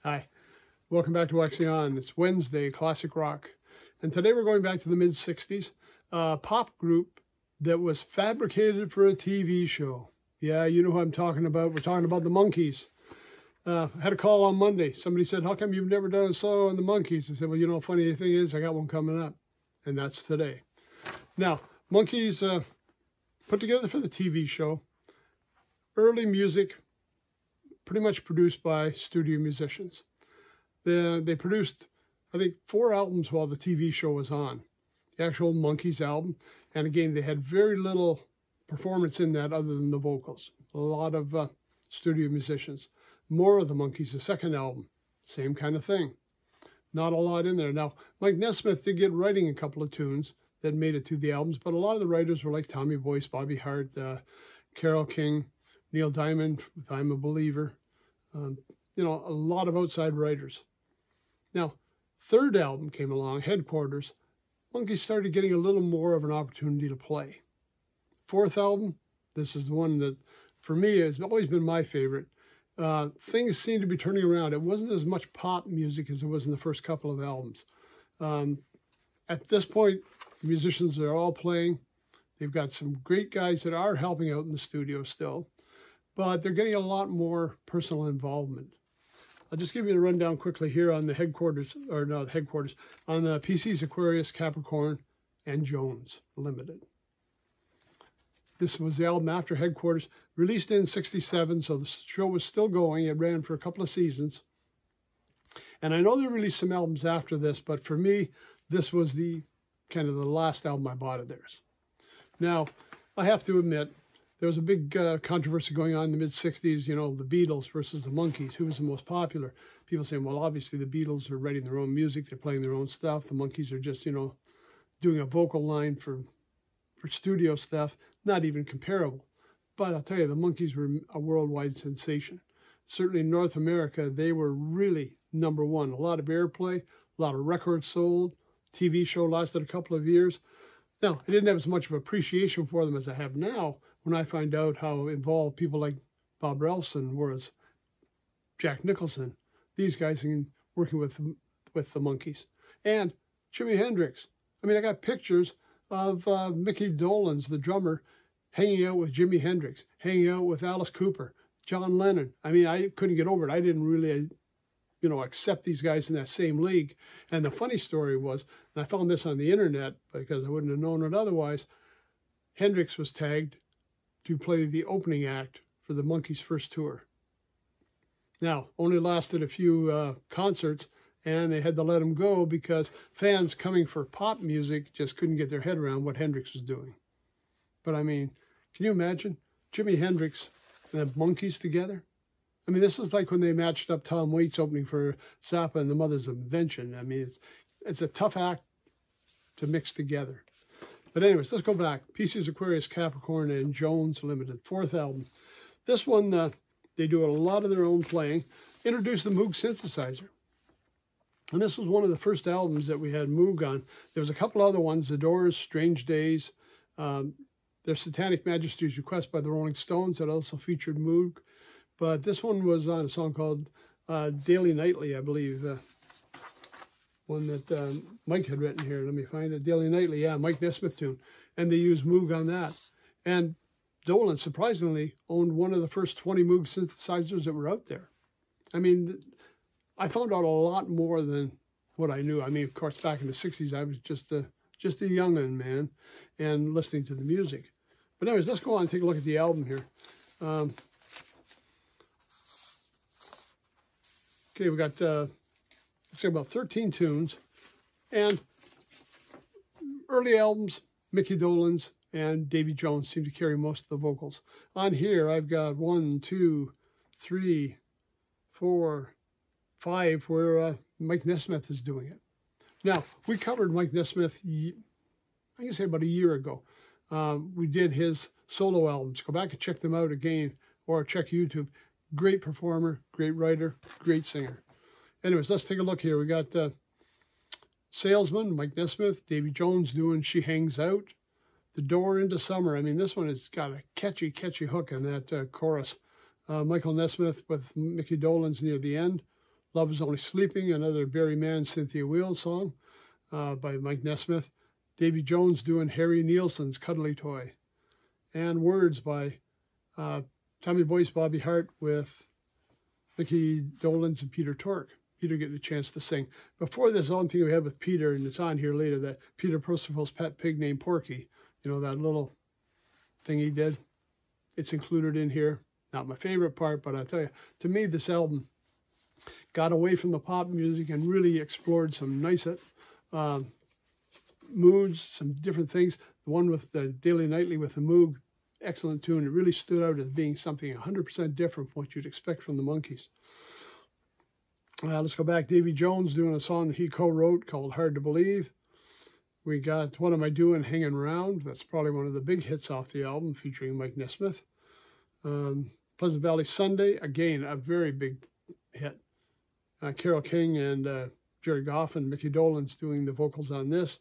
Hi, welcome back to Waxing On. It's Wednesday, Classic Rock. And today we're going back to the mid-60s, a pop group that was fabricated for a TV show. Yeah, you know who I'm talking about. We're talking about the Monkees. I had a call on Monday. Somebody said, how come you've never done a solo on the Monkees? I said, well, you know, funny thing is, I got one coming up, and that's today. Now, Monkees put together for the TV show, early music, pretty much produced by studio musicians. They produced, I think, 4 albums while the TV show was on. The actual Monkees album. And again, they had very little performance in that other than the vocals. A lot of studio musicians. More of the Monkees, the second album. Same kind of thing. Not a lot in there. Now, Mike Nesmith did get writing a couple of tunes that made it to the albums, but a lot of the writers were like Tommy Boyce, Bobby Hart, Carole King, Neil Diamond with I'm a Believer. You know, a lot of outside writers. Now, third album came along, Headquarters. Monkees started getting a little more of an opportunity to play. Fourth album, this is the one that, for me, has always been my favorite. Things seem to be turning around. It wasn't as much pop music as it was in the first couple of albums. At this point, the musicians are all playing. They've got some great guys that are helping out in the studio still, but they're getting a lot more personal involvement. I'll just give you a rundown quickly here on the Headquarters, or not Headquarters, on the PC's Aquarius, Capricorn, and Jones Limited. This was the album after Headquarters, released in '67, so the show was still going. It ran for a couple of seasons. And I know they released some albums after this, but for me, this was the kind of the last album I bought of theirs. Now, I have to admit, there was a big controversy going on in the mid-'60s, you know, the Beatles versus the Monkees, who was the most popular. People saying, well, obviously the Beatles are writing their own music, they're playing their own stuff. The Monkees are just, you know, doing a vocal line for studio stuff, not even comparable. But I'll tell you, the Monkees were a worldwide sensation. Certainly in North America, they were really number one. A lot of airplay, a lot of records sold, TV show lasted a couple of years. Now, I didn't have as much of appreciation for them as I have now, when I find out how involved people like Bob Relson were as Jack Nicholson, these guys working with the Monkees. And Jimi Hendrix. I mean, I got pictures of Mickey Dolenz, the drummer, hanging out with Jimi Hendrix, hanging out with Alice Cooper, John Lennon. I mean, I couldn't get over it. I didn't really, you know, accept these guys in that same league. And the funny story was, and I found this on the internet because I wouldn't have known it otherwise, Hendrix was tagged to play the opening act for the Monkees' first tour. Now, only lasted a few concerts, and they had to let him go because fans coming for pop music just couldn't get their head around what Hendrix was doing. But I mean, can you imagine Jimi Hendrix and the Monkees together? I mean, this is like when they matched up Tom Waits opening for Zappa and the Mothers of Invention. I mean, it's a tough act to mix together. But anyways, let's go back. PC's Aquarius, Capricorn, and Jones Limited, fourth album. This one, they do a lot of their own playing. Introduced the Moog synthesizer. And this was one of the first albums that we had Moog on. There was a couple other ones, The Doors, Strange Days, their Satanic Majesty's Request by the Rolling Stones that also featured Moog. But this one was on a song called Daily Nightly, I believe. One that Mike had written here. Let me find it. Daily Nightly, yeah, Mike Nesmith tune. And they used Moog on that. And Dolan, surprisingly, owned one of the first 20 Moog synthesizers that were out there. I mean, I found out a lot more than what I knew. I mean, of course, back in the 60s, I was just a young'un, man, and listening to the music. But anyways, let's go on and take a look at the album here. Okay, we got... let's say about 13 tunes, and early albums, Mickey Dolenz and Davy Jones seem to carry most of the vocals. On here, I've got 1, 2, 3, 4, 5, where Mike Nesmith is doing it. Now, we covered Mike Nesmith, I can say about a year ago. We did his solo albums. Go back and check them out again, or check YouTube. Great performer, great writer, great singer. Anyways, let's take a look here. We got Salesman, Mike Nesmith, Davy Jones doing She Hangs Out, The Door into Summer. I mean, this one has got a catchy hook in that chorus. Michael Nesmith with Mickey Dolenz near the end. Love Is Only Sleeping, another Barry Mann, Cynthia Weil song by Mike Nesmith. Davy Jones doing Harry Nielsen's Cuddly Toy. And Words by Tommy Boyce, Bobby Hart with Mickey Dolenz and Peter Tork. Peter getting a chance to sing. Before this, the only thing we had with Peter, and it's on here later, that Peter Percival's pet pig named Porky, you know, that little thing he did. It's included in here. Not my favorite part, but I tell you, to me, this album got away from the pop music and really explored some nice moods, some different things. The one with the Daily Nightly with the Moog, excellent tune. It really stood out as being something 100% different from what you'd expect from the Monkees. Let's go back. Davy Jones doing a song that he co-wrote called Hard to Believe. We got What Am I Doing Hanging Around. That's probably one of the big hits off the album, featuring Mike Nesmith. Pleasant Valley Sunday, again, a very big hit. Carole King and Jerry Goff and Mickey Dolenz doing the vocals on this.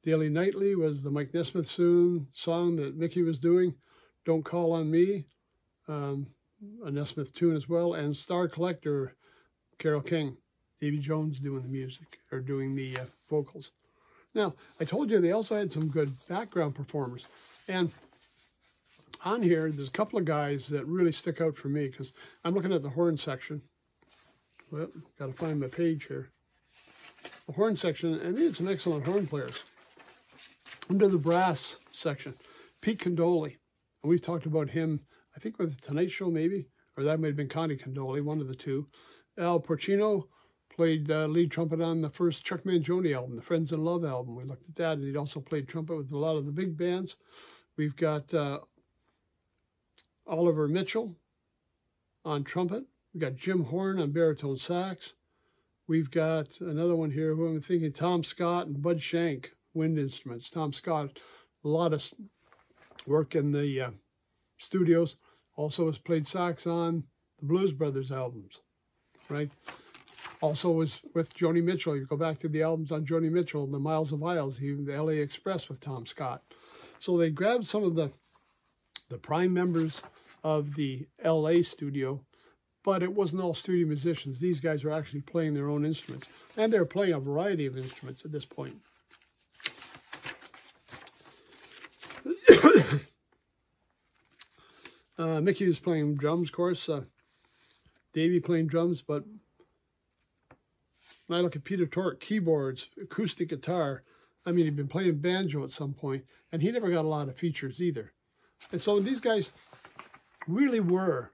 Daily Nightly was the Mike Nesmith song that Mickey was doing. Don't Call on Me, a Nesmith tune as well. And Star Collector, Carole King, Davy Jones doing the music, or doing the vocals. Now, I told you they also had some good background performers. And on here, there's a couple of guys that really stick out for me, because I'm looking at the horn section. Well, got to find my page here. The horn section, and these are some excellent horn players. Under the brass section, Pete Condoli. And we've talked about him, I think with the Tonight Show maybe, or that might have been Connie Condoli, one of the two. Al Porcino played lead trumpet on the first Chuck Mangione album, the Friends in Love album. We looked at that, and he'd also played trumpet with a lot of the big bands. We've got Oliver Mitchell on trumpet. We've got Jim Horn on baritone sax. We've got another one here who I'm thinking Tom Scott and Bud Shank, wind instruments. Tom Scott, a lot of work in the studios. Also has played sax on the Blues Brothers albums, right? Also was with Joni Mitchell. You go back to the albums on Joni Mitchell, the Miles of Isles, even the LA Express with Tom Scott. So they grabbed some of the prime members of the LA studio, but it wasn't all studio musicians. These guys were actually playing their own instruments, and they're playing a variety of instruments at this point. Mickey was playing drums, of course. Davey playing drums, but when I look at Peter Tork, keyboards, acoustic guitar, I mean, he'd been playing banjo at some point, and he never got a lot of features either. And so these guys really were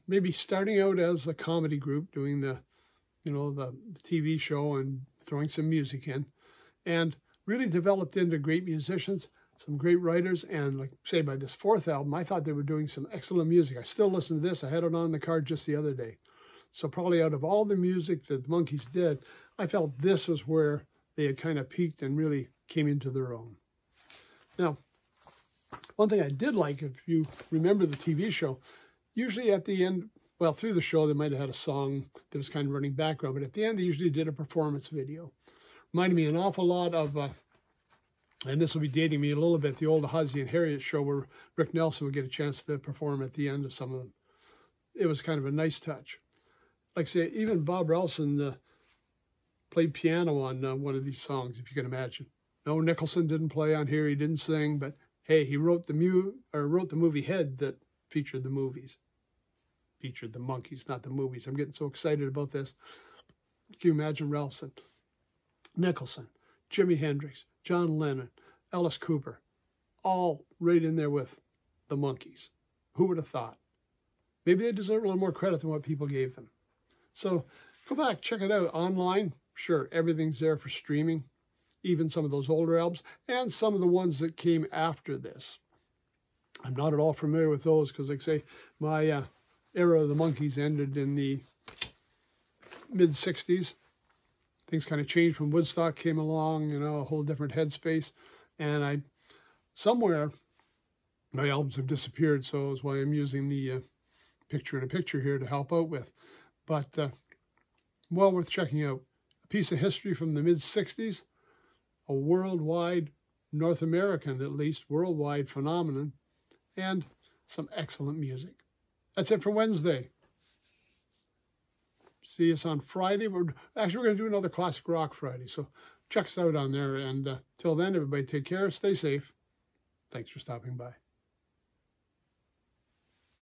maybe starting out as a comedy group, doing the TV show and throwing some music in, and really developed into great musicians, some great writers, and like say by this fourth album, I thought they were doing some excellent music. I still listen to this. I had it on the car just the other day. So probably out of all the music that the Monkees did, I felt this was where they had kind of peaked and really came into their own. Now, one thing I did like, if you remember the TV show, usually at the end, well, through the show, they might have had a song that was kind of running background, but at the end, they usually did a performance video. Reminded me an awful lot of, and this will be dating me a little bit, the old Ozzie and Harriet show where Rick Nelson would get a chance to perform at the end of some of them. It was kind of a nice touch. Like I say, even Bob Ralston played piano on one of these songs, if you can imagine. No, Nicholson didn't play on here, he didn't sing, but hey, he wrote the movie Head that featured the movies. Featured the Monkees, not the movies. I'm getting so excited about this. Can you imagine Ralston, Nicholson, Jimi Hendrix, John Lennon, Alice Cooper, all right in there with the Monkees. Who would have thought? Maybe they deserve a little more credit than what people gave them. So go back, check it out online. Sure, everything's there for streaming, even some of those older albums, and some of the ones that came after this. I'm not at all familiar with those because, like I say, my era of the Monkees ended in the mid-'60s. Things kind of changed when Woodstock came along, a whole different headspace. And somewhere, my albums have disappeared, so that's why I'm using the picture-in-a-picture here to help out with. But well worth checking out. A piece of history from the mid-'60s, a worldwide, North American at least, worldwide phenomenon, and some excellent music. That's it for Wednesday. see us on Friday. We're going to do another Classic Rock Friday, so check us out on there. And till then, everybody take care, stay safe. Thanks for stopping by.